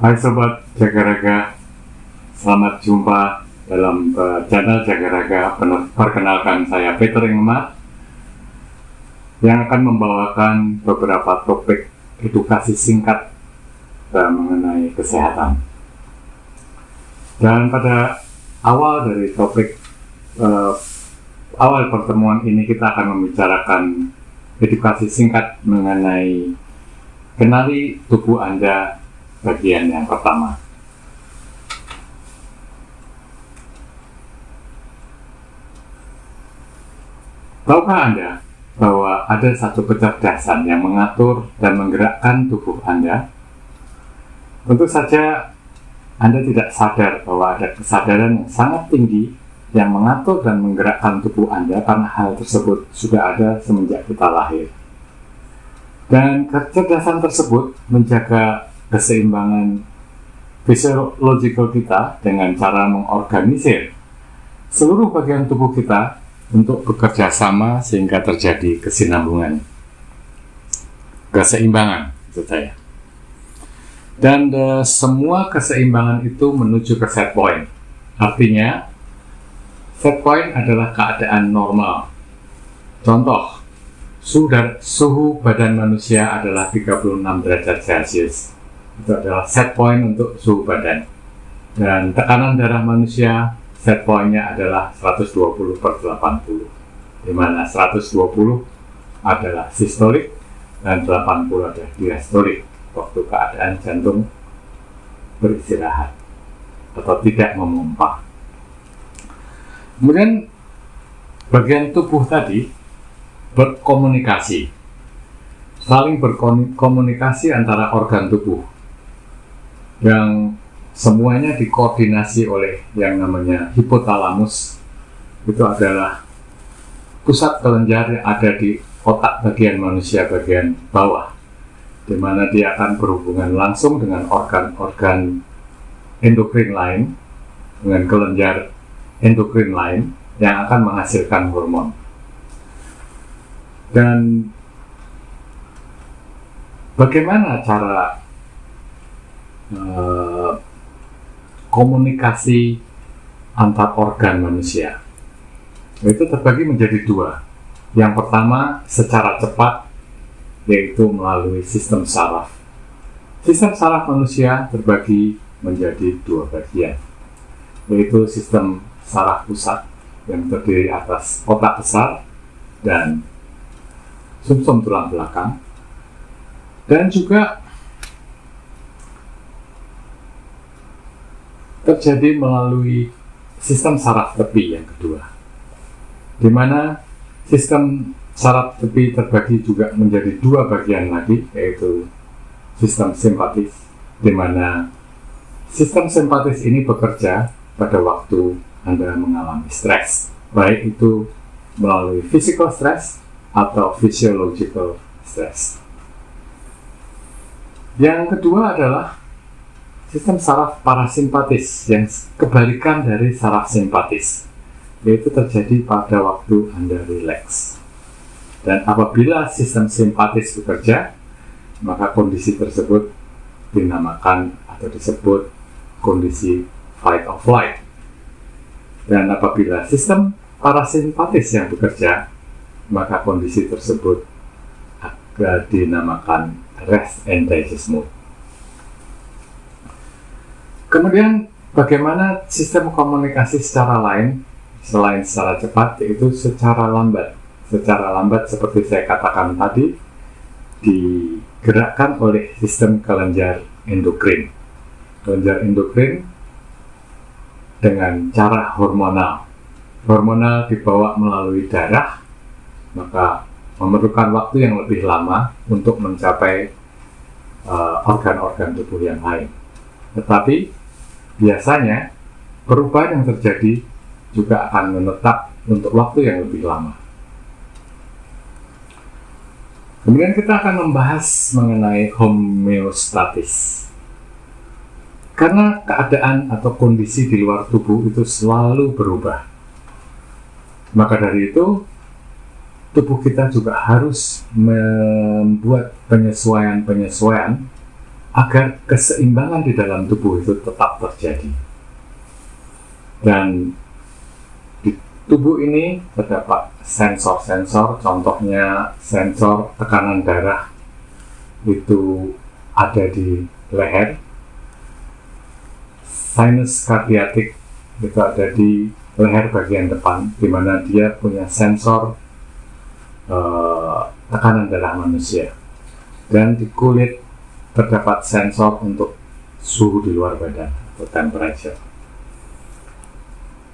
Hai Sobat Jaga Raga, selamat jumpa dalam channel Jaga Raga. Perkenalkan, saya Peter Ingmar yang akan membawakan beberapa topik edukasi singkat mengenai kesehatan. Dan pada awal dari topik awal pertemuan ini, kita akan membicarakan edukasi singkat mengenai kenali tubuh Anda bagian yang pertama. Tahukah Anda bahwa ada satu kecerdasan yang mengatur dan menggerakkan tubuh Anda? Tentu saja Anda tidak sadar bahwa ada kesadaran yang sangat tinggi yang mengatur dan menggerakkan tubuh Anda, karena hal tersebut sudah ada semenjak kita lahir. Dan kecerdasan tersebut menjaga keseimbangan fisiologikal kita dengan cara mengorganisir seluruh bagian tubuh kita untuk bekerja sama sehingga terjadi kesinambungan, keseimbangan, maksud saya. Dan semua keseimbangan itu menuju ke set point. Artinya, set point adalah keadaan normal. Contoh, suhu badan manusia adalah 36 derajat Celcius. Itu adalah set point untuk suhu badan. Dan tekanan darah manusia, set point-nya adalah 120/80, di mana 120 adalah sistolik dan 80 adalah diastolik, waktu keadaan jantung beristirahat atau tidak memompa. Kemudian bagian tubuh tadi berkomunikasi, saling berkomunikasi antara organ tubuh yang semuanya dikoordinasi oleh yang namanya hipotalamus. Itu adalah pusat kelenjar yang ada di otak bagian manusia bagian bawah, di mana dia akan berhubungan langsung dengan organ-organ endokrin lain, dengan kelenjar endokrin lain yang akan menghasilkan hormon. Dan bagaimana cara komunikasi antar organ manusia? Itu terbagi menjadi dua. Yang pertama secara cepat, yaitu melalui sistem saraf. Sistem saraf manusia terbagi menjadi dua bagian, yaitu sistem saraf pusat yang terdiri atas otak besar dan sumsum tulang belakang, dan juga terjadi melalui sistem saraf tepi yang kedua, di mana sistem saraf tepi terbagi juga menjadi dua bagian lagi, yaitu sistem simpatis, di mana sistem simpatis ini bekerja pada waktu Anda mengalami stres, baik itu melalui physical stress atau physiological stress. Yang kedua adalah sistem saraf parasimpatis yang kebalikan dari saraf simpatis, yaitu terjadi pada waktu Anda rileks. Dan apabila sistem simpatis bekerja, maka kondisi tersebut dinamakan atau disebut kondisi fight or flight. Dan apabila sistem parasimpatis yang bekerja, maka kondisi tersebut akan dinamakan rest and digest mode. Kemudian bagaimana sistem komunikasi secara lain selain secara cepat, yaitu secara lambat. Secara lambat seperti saya katakan tadi, digerakkan oleh sistem kelenjar endokrin. Kelenjar endokrin dengan cara hormonal. Hormonal dibawa melalui darah, maka memerlukan waktu yang lebih lama untuk mencapai organ-organ tubuh yang lain. Tetapi biasanya perubahan yang terjadi juga akan menetap untuk waktu yang lebih lama. Kemudian kita akan membahas mengenai homeostatis. Karena keadaan atau kondisi di luar tubuh itu selalu berubah, maka dari itu tubuh kita juga harus membuat penyesuaian-penyesuaian agar keseimbangan di dalam tubuh itu tetap terjadi. Dan di tubuh ini terdapat sensor-sensor, contohnya sensor tekanan darah itu ada di leher, sinus kardiatik itu ada di leher bagian depan, di mana dia punya sensor tekanan darah manusia. Dan di kulit terdapat sensor untuk suhu di luar badan atau temperature.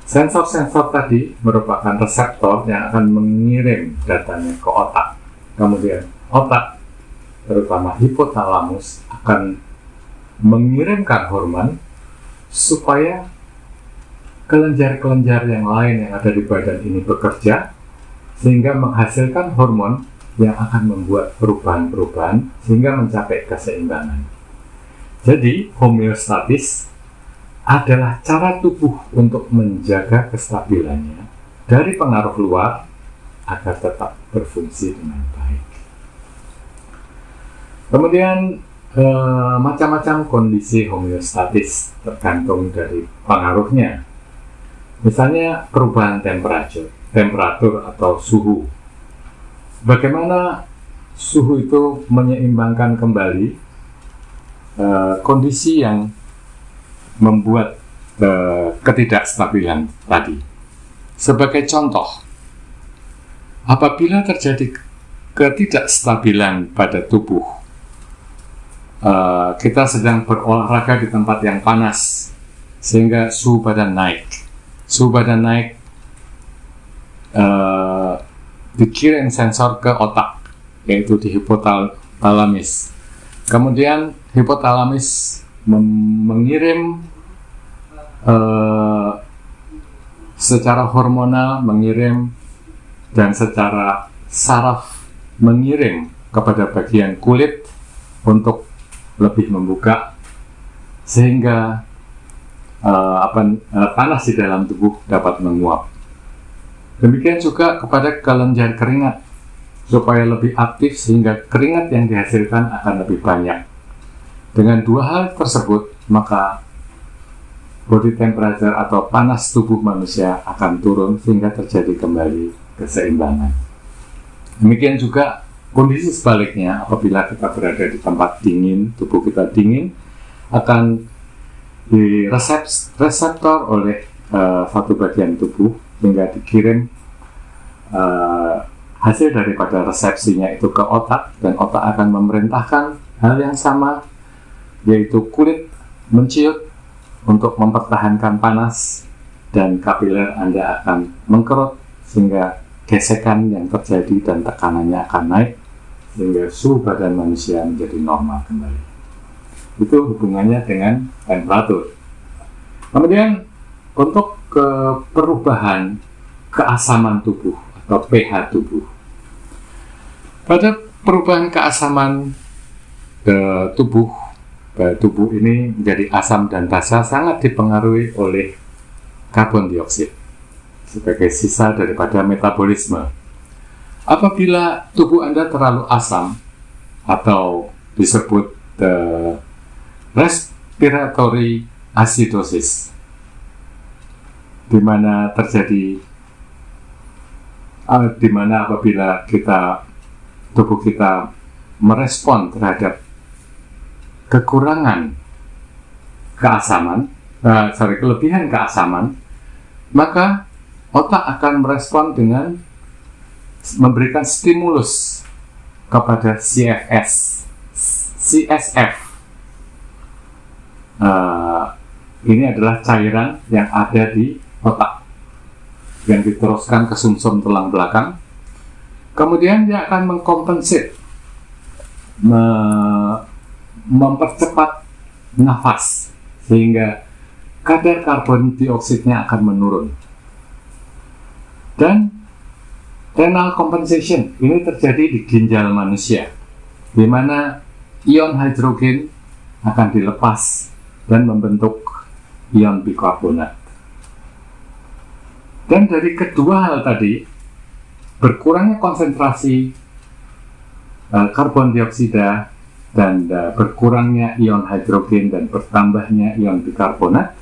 Sensor-sensor tadi merupakan reseptor yang akan mengirim datanya ke otak. Kemudian otak, terutama hipotalamus, akan mengirimkan hormon supaya kelenjar-kelenjar yang lain yang ada di badan ini bekerja, sehingga menghasilkan hormon yang akan membuat perubahan-perubahan sehingga mencapai keseimbangan. Jadi, homeostatis adalah cara tubuh untuk menjaga kestabilannya dari pengaruh luar agar tetap berfungsi dengan baik. Kemudian, macam-macam kondisi homeostatis tergantung dari pengaruhnya. Misalnya, perubahan temperatur atau suhu. Bagaimana suhu itu menyeimbangkan kembali kondisi yang membuat ketidakstabilan tadi. Sebagai contoh, apabila terjadi ketidakstabilan pada tubuh, kita sedang berolahraga di tempat yang panas sehingga suhu badan naik. Suhu badan naik dikirim sensor ke otak, yaitu di hipotalamus. Kemudian hipotalamus mengirim secara hormonal, mengirim, dan secara saraf mengirim kepada bagian kulit untuk lebih membuka, sehingga panas di dalam tubuh dapat menguap. Demikian juga kepada kelenjar keringat, supaya lebih aktif sehingga keringat yang dihasilkan akan lebih banyak. Dengan dua hal tersebut, maka body temperature atau panas tubuh manusia akan turun sehingga terjadi kembali keseimbangan. Demikian juga kondisi sebaliknya, apabila kita berada di tempat dingin, tubuh kita dingin, akan reseptor oleh satu bagian tubuh sehingga dikirim hasil daripada resepsinya itu ke otak, dan otak akan memerintahkan hal yang sama, yaitu kulit menciut untuk mempertahankan panas, dan kapiler Anda akan mengkerut sehingga gesekan yang terjadi dan tekanannya akan naik sehingga suhu badan manusia menjadi normal kembali. Itu hubungannya dengan temperatur. Kemudian untuk perubahan keasaman tubuh atau pH tubuh. Pada perubahan keasaman tubuh ini menjadi asam dan basa sangat dipengaruhi oleh karbon dioksida sebagai sisa daripada metabolisme. Apabila tubuh Anda terlalu asam atau disebut respiratory acidosis, di mana apabila tubuh kita merespon terhadap kekurangan kelebihan keasaman, maka otak akan merespon dengan memberikan stimulus kepada CSF. Ini adalah cairan yang ada di otak yang diteruskan ke sumsum tulang belakang. Kemudian dia akan mengkompensate, mempercepat nafas sehingga kadar karbon dioksida akan menurun. Dan renal compensation ini terjadi di ginjal manusia, di mana ion hidrogen akan dilepas dan membentuk ion bikarbonat. Dan dari kedua hal tadi, berkurangnya konsentrasi karbon dioksida dan berkurangnya ion hidrogen dan bertambahnya ion bikarbonat,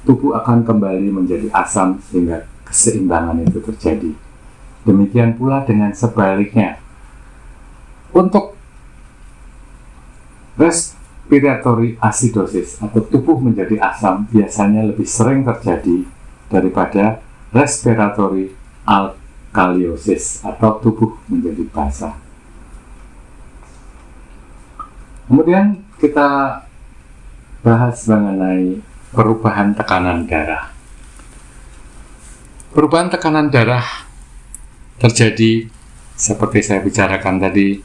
tubuh akan kembali menjadi asam sehingga keseimbangan itu terjadi. Demikian pula dengan sebaliknya. Untuk respiratory acidosis atau tubuh menjadi asam biasanya lebih sering terjadi daripada respiratory alkaliosis atau tubuh menjadi basah. Kemudian kita bahas mengenai perubahan tekanan darah. Perubahan tekanan darah terjadi seperti saya bicarakan tadi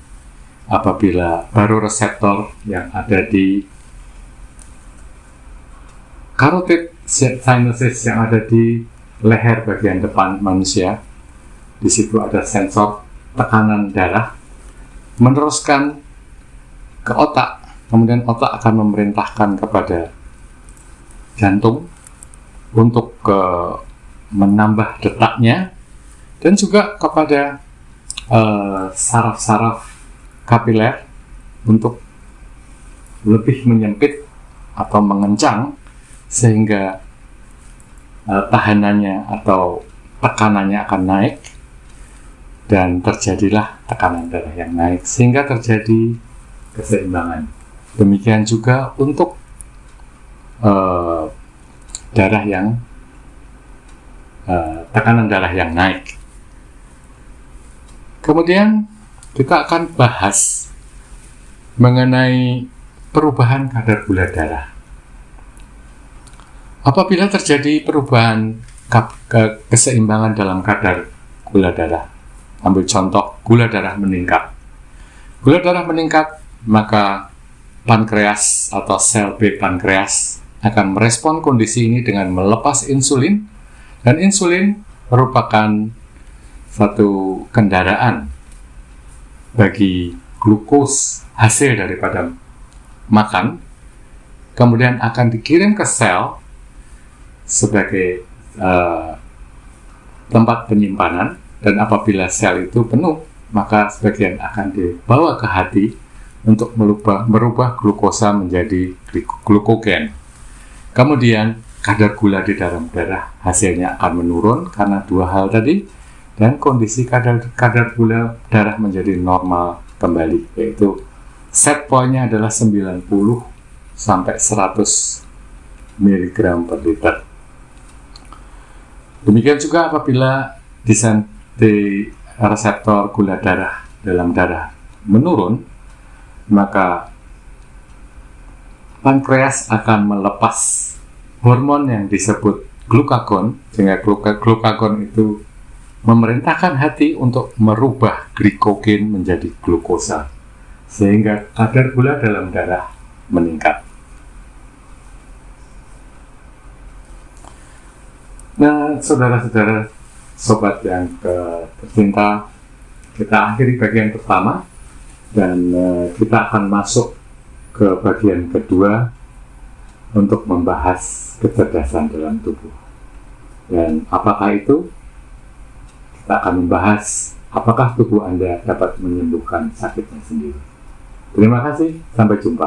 apabila baroreseptor yang ada di carotid sinuses yang ada di leher bagian depan manusia, di situ ada sensor tekanan darah, meneruskan ke otak, kemudian otak akan memerintahkan kepada jantung untuk menambah detaknya, dan juga kepada saraf-saraf kapiler untuk lebih menyempit atau mengencang sehingga tahanannya atau tekanannya akan naik dan terjadilah tekanan darah yang naik sehingga terjadi keseimbangan. Demikian juga untuk darah yang tekanan darah yang naik. Kemudian kita akan bahas mengenai perubahan kadar gula darah. Apabila terjadi perubahan keseimbangan dalam kadar gula darah, ambil contoh gula darah meningkat. Gula darah meningkat, maka pankreas atau sel B pankreas akan merespon kondisi ini dengan melepas insulin, dan insulin merupakan satu kendaraan bagi glukos hasil daripada makan, kemudian akan dikirim ke sel sebagai tempat penyimpanan, dan apabila sel itu penuh, maka sebagian akan dibawa ke hati untuk merubah glukosa menjadi glukogen. Kemudian kadar gula di dalam darah hasilnya akan menurun karena dua hal tadi, dan kondisi kadar gula darah menjadi normal kembali, yaitu set point-nya adalah 90 sampai 100 mg per liter. Demikian juga apabila di reseptor gula darah dalam darah menurun, maka pankreas akan melepas hormon yang disebut glukagon, sehingga glukagon itu memerintahkan hati untuk merubah glikogen menjadi glukosa, sehingga kadar gula dalam darah meningkat. Nah, saudara-saudara, sobat yang tercinta, kita akhiri bagian pertama, dan kita akan masuk ke bagian kedua untuk membahas kecerdasan dalam tubuh. Dan apakah itu? Kita akan membahas apakah tubuh Anda dapat menyembuhkan sakitnya sendiri. Terima kasih, sampai jumpa.